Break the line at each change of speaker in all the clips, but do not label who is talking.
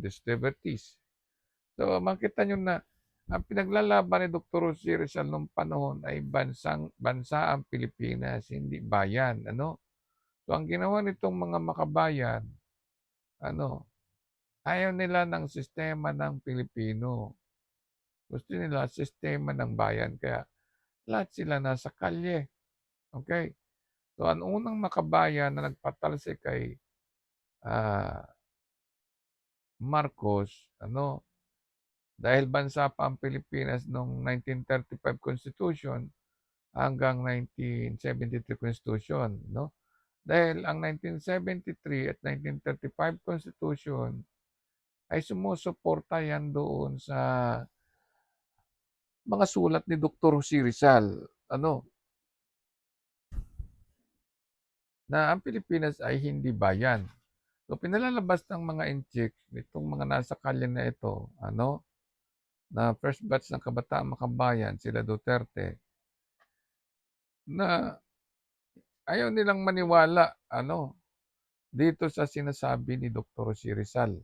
Desterbertis. So, makita niyo na ang pinaglalaban ni Dr. Jose Rizal nung panahon ay bansa ang Pilipinas, hindi bayan, ano? So, ang ginawa nitong mga makabayan, ano, ayaw nila ng sistema ng Pilipino. Gusto nila sistema ng bayan, kaya lahat sila nasa kalye. Okay? So, ang unang makabayan na nagpatalsik kay ah, Marcos, ano, dahil bansa pa ang Pilipinas noong 1935 Constitution hanggang 1973 Constitution, no? Dahil ang 1973 at 1935 Constitution ay sumusuporta yan doon sa mga sulat ni Dr. Jose Rizal, ano, na ang Pilipinas ay hindi bayan. So, pinalalabas ng mga inchik nitong mga nasa kalye na ito, ano, na first batch ng Kabataan Makabayan, sila Duterte, na ayaw nilang maniwala, ano, dito sa sinasabi ni Dr. Jose Rizal.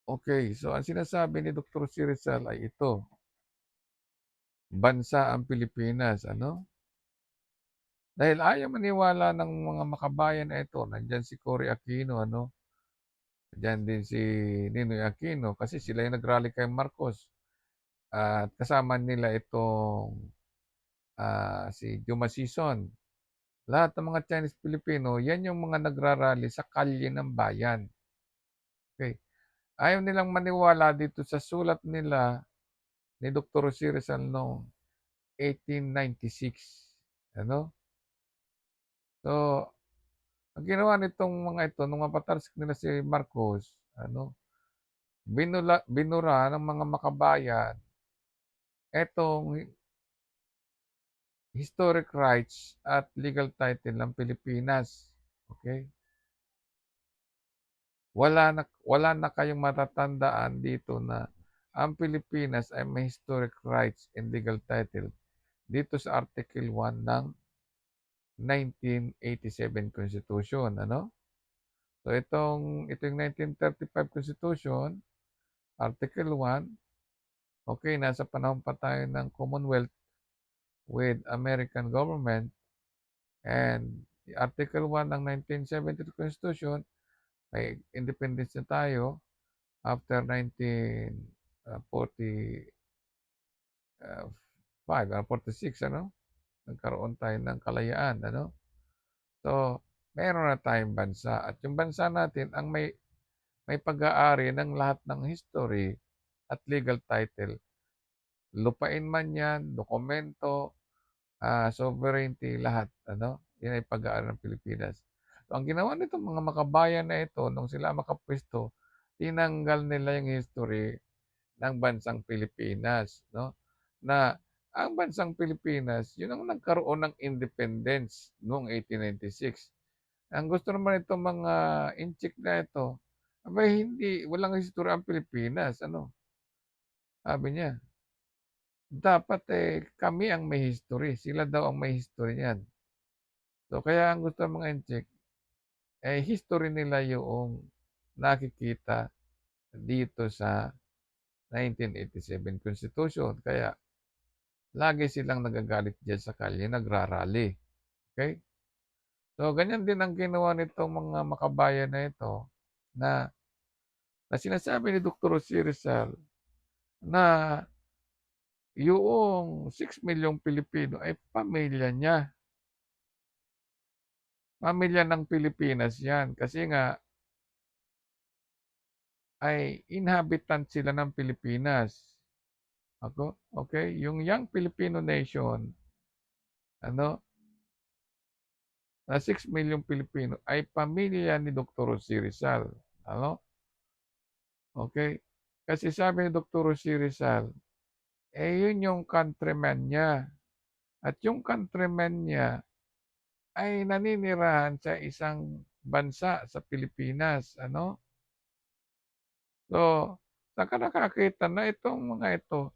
Okay, so ang sinasabi ni Dr. Jose Rizal ay ito, bansa ang Pilipinas, ano? Dahil ayaw maniwala ng mga makabayan na ito, nandiyan si Cory Aquino, ano? Nandiyan din si Ninoy Aquino kasi sila yung nag-rally kay Marcos. At kasama nila itong si Juma Sison. Lahat ng mga Chinese Filipino, yan yung mga nagrarally sa kalye ng bayan. Okay. Ayaw nilang maniwala dito sa sulat nila ni Dr. Jose Rizal noong 1896. Ano? So, ang ginawa nitong mga ito, nung mapatalsik nila si Marcos, ano, binura ng mga makabayan etong historic rights at legal title ng Pilipinas. Okay? Wala na kayong matatandaan dito na ang Pilipinas ay may historic rights and legal title dito sa Article 1 ng 1987 Constitution, ano? So ito yung 1935 Constitution, Article 1, okay, nasa panahon pa tayo ng Commonwealth with American government, and Article 1 ng 1972 Constitution, may independence na tayo after 1945, 46, ano? Nagkaroon tayo ng kalayaan, ano? So, meron na tayong bansa at yung bansa natin ang may pag-aari ng lahat ng history at legal title. Lupain man yan, dokumento, sovereignty, lahat, ano? Yan ay pag-aari ng Pilipinas. So, ang ginawa nitong mga makabayan na ito, nung sila makapwesto, tinanggal nila yung history ng bansang Pilipinas, no? Na ang bansang Pilipinas, yun ang nagkaroon ng independence noong 1896. Ang gusto naman itong mga inchik na ito, abay hindi, walang history ang Pilipinas, ano? Sabi niya, dapat kami ang may history, sila daw ang may history niyan. So kaya ang gusto ng mga inchik, history nila yung nakikita dito sa 1987 Constitution. Kaya lagi silang nagagalit diyan sa kalye, nagrarally. Okay? So ganyan din ang ginawa nitong mga makabayan na ito na sinasabi ni Dr. Jose Rizal na yung 6 milyong Pilipino ay pamilya niya. Pamilya ng Pilipinas yan kasi nga ay inhabitant sila ng Pilipinas. Okay? Yung Young Filipino Nation, ano, na 6 milyong Pilipino ay pamilya ni Dr. Jose Rizal. Ano? Okay? Kasi sabi ni Dr. Jose Rizal, yun yung countryman niya. At yung countryman niya ay naninirahan sa isang bansa sa Pilipinas, ano? So, saan nakakita na itong mga ito,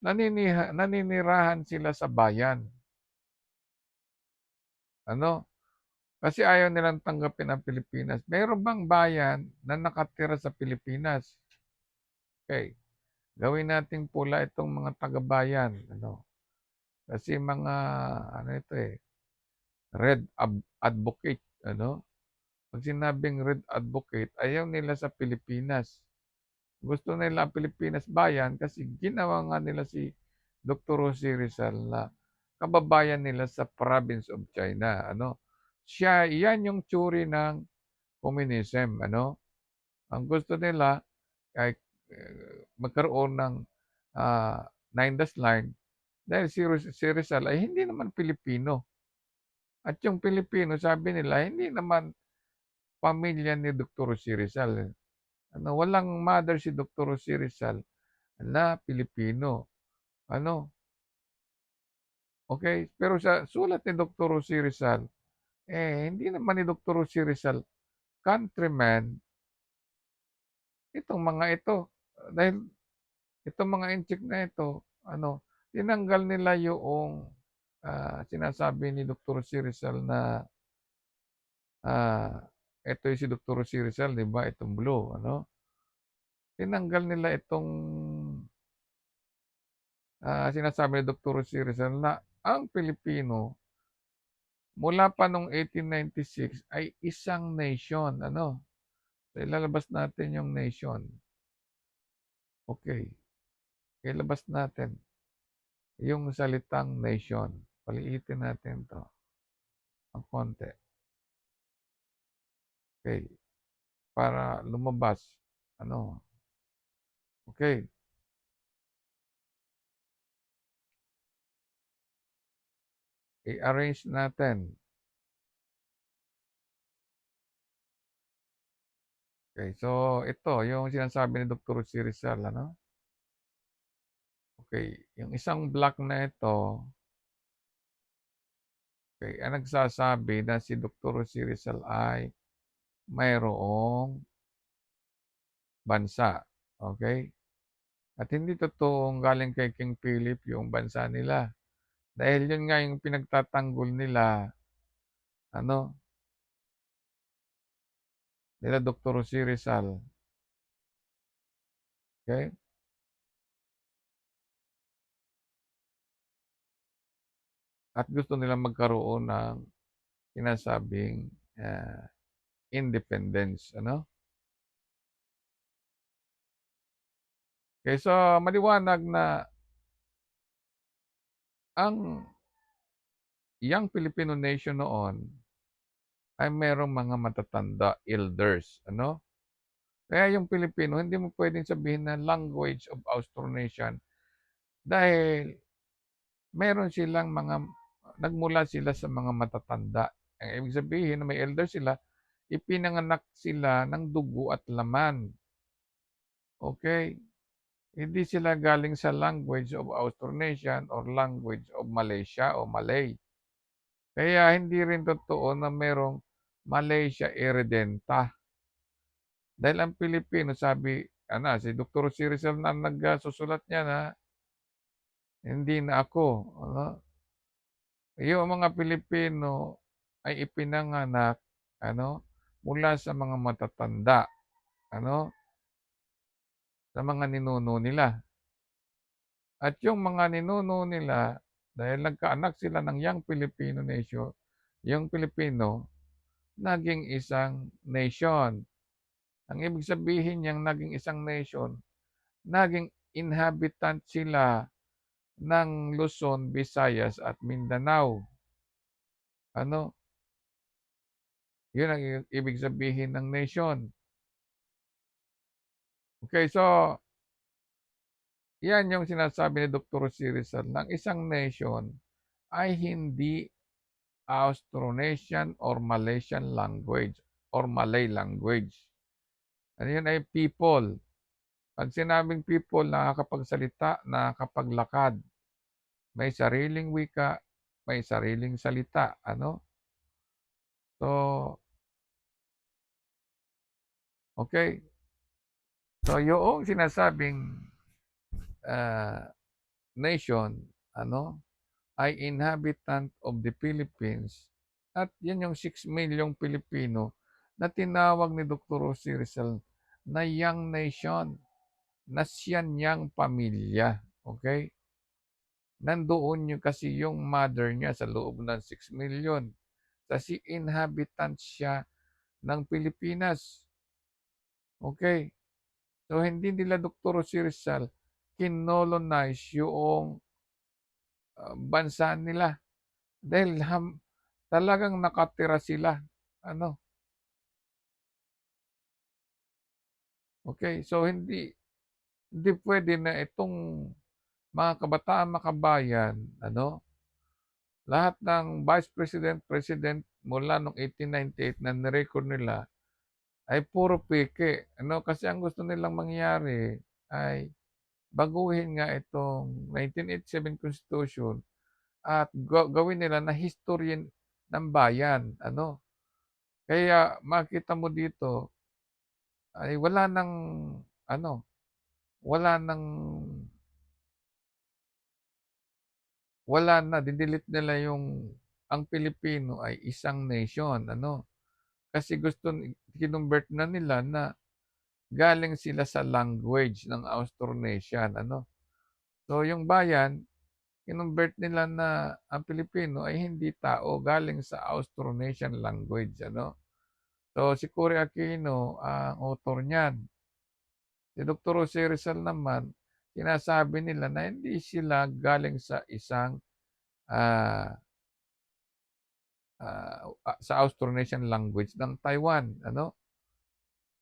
naninirahan sila sa bayan, ano? Kasi ayaw nilang tanggapin ang Pilipinas. Meron bang bayan na nakatira sa Pilipinas? Okay, gawin nating pula itong mga taga-bayan, ano. Kasi mga ano ito, red advocate, ano. 'Pag sinabing red advocate, ayaw nila sa Pilipinas. Gusto nila ang Pilipinas bayan kasi ginawa nga nila si Dr. Jose Rizal na kababayan nila sa province of China, ano. Siya, yan yung tsuri ng communism, ano. Ang gusto nila ay magkaroon ng Nine Dash Line dahil si Rizal ay hindi naman Pilipino. At yung Pilipino, sabi nila, hindi naman pamilya ni Dr. Jose Rizal. Ano, walang mother si Dr. Jose Rizal na Pilipino. Ano, okay? Pero sa sulat ni Dr. Jose Rizal, hindi naman ni Dr. Jose Rizal countryman itong mga ito. Dahil itong mga inchik na ito, ano, tinanggal nila yung sinasabi ni Dr. Jose Rizal na ito yung si Dr. Jose Rizal, di ba? Itong blue, ano? Tinanggal nila itong sinasabi ni Dr. Jose Rizal na ang Pilipino mula pa noong 1896 ay isang nation, ano? So, ilalabas natin yung nation. Okay. Ilabas natin yung salitang nation. Paliitin natin to ang konti. Okay. Para lumabas. Ano? Okay. I-arrange natin. Okay. So, ito, yung sinasabi ni Dr. Jose Rizal, ano? Okay. Yung isang block na ito, okay, ang nagsasabi na si Dr. Jose Rizal ay mayroong bansa. Okay? At hindi totoong galing kay King Philip yung bansa nila. Dahil yun nga yung pinagtatanggol nila, ano, nila Dr. Jose Rizal. Okay? At gusto nilang magkaroon ng sinasabing independence, ano? Okay, so maliwanag na ang Young Filipino Nation noon ay merong mga matatanda, elders, ano? Kaya yung Pilipino, hindi mo pwedeng sabihin na language of Austronesian dahil meron silang nagmula sila sa mga matatanda. Ang ibig sabihin na may elder sila, ipinanganak sila ng dugo at laman. Okay? Hindi sila galing sa language of Austronesian or language of Malaysia o Malay. Kaya hindi rin totoo na merong Malaysia Irredenta. Dahil ang Pilipino, sabi, si Dr. Si Rizal na nagsusulat niya na, hindi na ako. Ano? Yung mga Pilipino ay ipinanganak, ano, mula sa mga matatanda, ano, sa mga ninuno nila. At yung mga ninuno nila, dahil nagkaanak sila ng Young Filipino Nation, yung Pilipino, naging isang nation. Ang ibig sabihin niyang naging isang nation, naging inhabitant sila ng Luzon, Visayas at Mindanao. Ano? Yun ang ibig sabihin ng nation. Okay, so yan yung sinasabi ni Dr. Si Rizal ng isang nation ay hindi Austronesian or Malaysian language or Malay language. Ano yun ay people. Pag sinabing people, nakakapagsalita, nakakapaglakad, may sariling wika, may sariling salita. Ano? So, okay. So, yung sinasabing nation, ano, ay inhabitant of the Philippines At 'yan yung 6 milyong Pilipino na tinawag ni Dr. Jose Rizal na young nation, na siya-niyang pamilya, okey? Nandoon kasi yung mother niya sa loob ng 6 milyon kasi inhabitant siya ng Pilipinas, okey? So, hindi nila Dr. Jose Rizal kinolonize yoong, bansa nila dahil talagang nakatira sila ano, okey? So, hindi puwede na itong mga kabataan makabayan ano, lahat ng vice president, president mula nung 1898 na ni-record nila ay puro peke ano, kasi ang gusto nilang mangyari ay baguhin nga itong 1987 Constitution at gawin nila na history ng bayan ano. Kaya makita mo dito ay ano, wala ng wala na, dinelete nila yung ang Pilipino ay isang nation ano. Kasi kinumbert na nila na galing sila sa language ng Austronesian ano. So yung bayan, kinumbert nila na ang Pilipino ay hindi tao, galing sa Austronesian language ano. So si Cory Aquino ang author niyan. Si Dr. Jose Rizal naman, sinasabi nila na hindi sila galing sa isang, ah, sa Austronesian language ng Taiwan ano.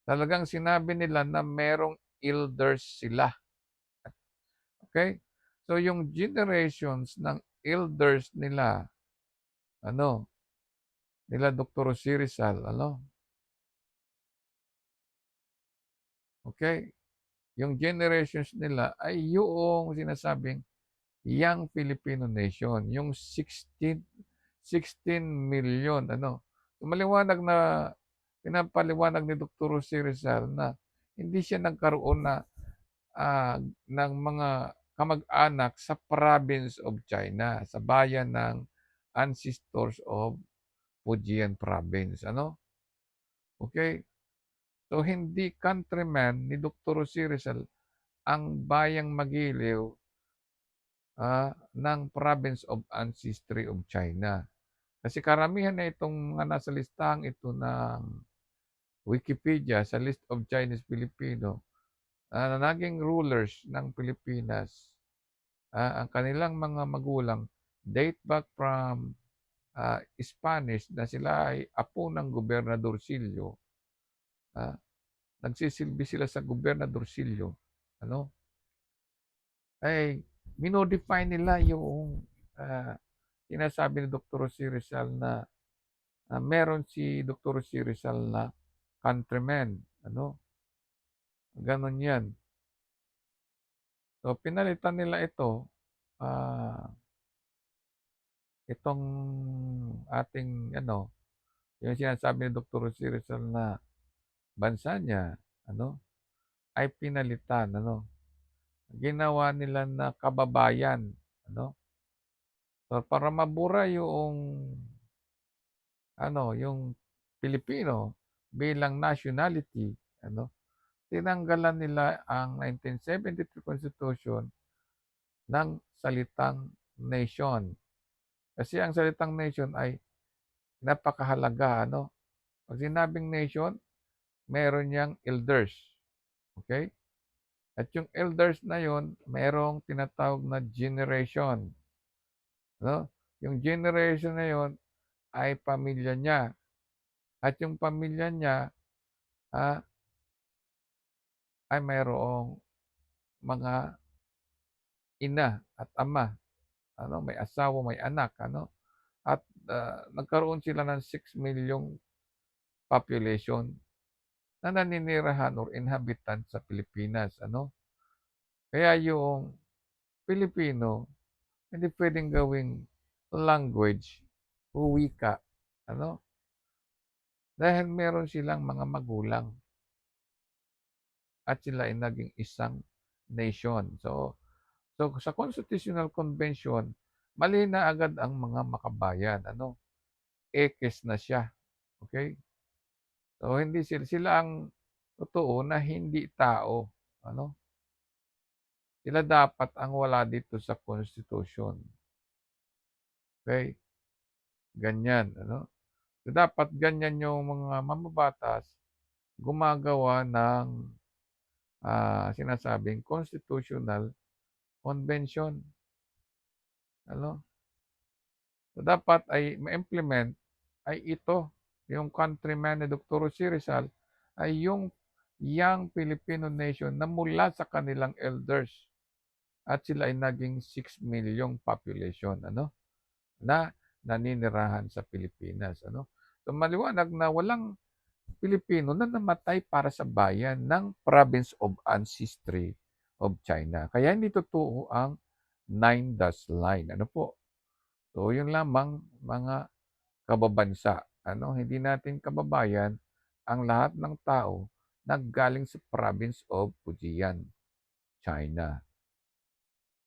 Talagang sinabi nila na merong elders sila, okey? So yung generations ng elders nila ano, nila Dr. Jose Rizal ano, okey? Yung generations nila ay yoong sinasabing Young Filipino Nation, yung 16 million ano. Maliwanag na pinapaliwanag ni Dr. Jose Rizal na hindi siya nagkaroon ng mga kamag-anak sa province of China, sa bayan ng ancestors of Fujian Province ano, okey? So hindi countryman ni Dr. Jose Rizal ang bayang Magiliw, ng province of ancestry of China. Kasi karamihan na itong mga nasa listahang ito ng Wikipedia sa list of Chinese Filipino, na naging rulers ng Pilipinas, ang kanilang mga magulang date back from, Spanish na sila ay apo ng Gobernadorcillo, ah, nagsisilbi sila sa Gobernadorcillo ano, ay minodify nila yung, sinasabi ni Dr. Jose Rizal na, meron si Dr. Jose Rizal na countrymen ano, gano'n 'yan. So pinalitan nila ito, itong ating ano, yung sinasabi ni Dr. Jose Rizal na bansa niya ano, ay pinalitan ano, ginawa nila na kababayan ano. So para mabura yung ano, yung Pilipino bilang nationality ano, tinanggalan nila ang 1973 Constitution ng salitang nation. Kasi ang salitang nation ay napakahalaga ano. 'Pag sinabing nation, meron niyang elders, okey? At yung elders na yun, merong tinatawag na generation, no? Yung generation na yun ay pamilya niya at yung pamilya niya, ah, ay mayroong mga ina at ama, ano, may asawa, may anak, ano? At, nagkaroon sila ng 6 milyong population na naninirahan or inhabitant sa Pilipinas, ano? Kaya yung Pilipino hindi puwedeng gawing language o wika, ano, dahil meron silang mga magulang at sila ay naging isang nation. So sa Constitutional Convention, mali na agad ang mga makabayan, ano. ekis na siya, okey? So, hindi sila ang totoo na hindi tao, ano? Sila dapat ang wala dito sa konstitusyon, okey? Ganyan, ano? So, dapat ganyan yung mga mambabatas gumagawa ng, sinasabing constitutional convention, ano? So, dapat ay ma-implement ay ito, yung countryman ni Dr. Jose Rizal ay yung young Filipino nation na mula sa kanilang elders at sila ay naging 6 million population, ano, na naninirahan sa Pilipinas, ano. So, maliwanag na walang Pilipino na namatay para sa bayan ng province of ancestry of China. Kaya hindi totoo ang 9 dash line, ano po. So, yun lamang mga kababansa, ano, hindi natin kababayan ang lahat ng tao na galing sa province of Fujian, China.